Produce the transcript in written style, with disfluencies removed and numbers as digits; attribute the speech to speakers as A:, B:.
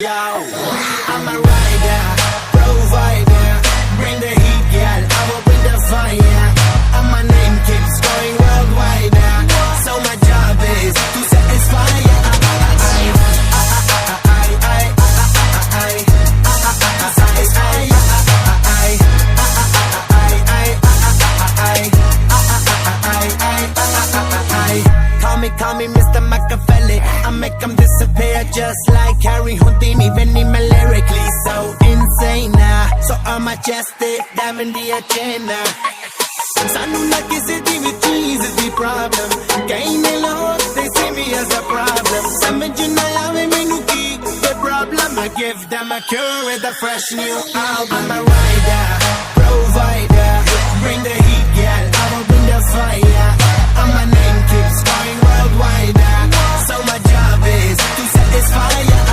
A: Yo, I'm a rider, provider, bring the heat, girl, I will bring the fire. And my name keeps going worldwide, so my job is to satisfy ya. Call me Mr. Machiavelli. I make them disappear just like Harry Houdini. Venni me lyrically so insane so I'm majestic, diving the agenda. Sanu na kisi di with cheese is the problem. Gain a lot, they see me as a problem. Some you know love me no keep the problem. I give them a cure with a fresh new album. I'm a rider, provider, bring the heat, girl, I will bring the fire. And my name keeps going worldwide, so my job is to satisfy